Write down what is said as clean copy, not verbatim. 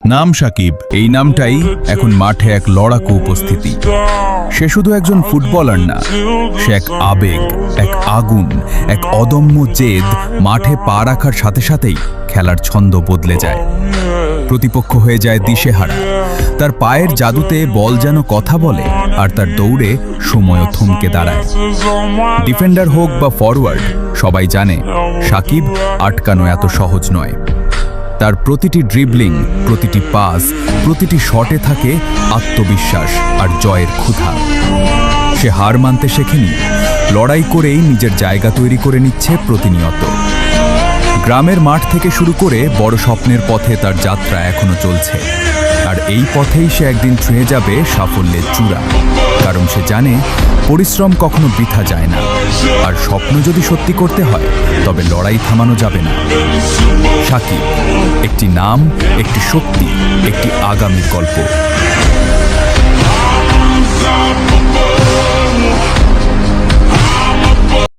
নাম সাকিব। এই নামটাই এখন মাঠে এক লড়াকু উপস্থিতি। সে শুধু একজন ফুটবলার না, সে এক আবেগ, এক আগুন, এক অদম্য জেদ। মাঠে পা রাখার সাথে সাথেই খেলার ছন্দ বদলে যায়। প্রতিপক্ষ হয়ে যায় দিশেহারা। তার পায়ের জাদুতে বল যেন কথা বলে, আর তার দৌড়ে সময়ও থমকে দাঁড়ায়। ডিফেন্ডার হোক বা ফরওয়ার্ড, সবাই জানে সাকিব আটকানো এত সহজ নয়। তার প্রতিটি ড্রিবলিং, প্রতিটি পাস, প্রতিটি শটে থাকে আত্মবিশ্বাস আর জয়ের ক্ষুধা। সে হার মানতে শেখেনি, লড়াই করেই নিজের জায়গা তৈরি করে নিচ্ছে প্রতিনিয়ত। গ্রামের মাঠ থেকে শুরু করে বড় স্বপ্নের পথে তার যাত্রা এখনো চলছে। আর এই পথেই সে একদিন ছুঁয়ে যাবে সাফল্যের চূড়া। কারণ সে জানে পরিশ্রম কখনো বৃথা যায় না, আর স্বপ্ন যদি সত্যি করতে হয় তবে লড়াই থামানো যাবে না। সাকিব একটি নাম, একটি শক্তি, একটি আগামীর গল্প।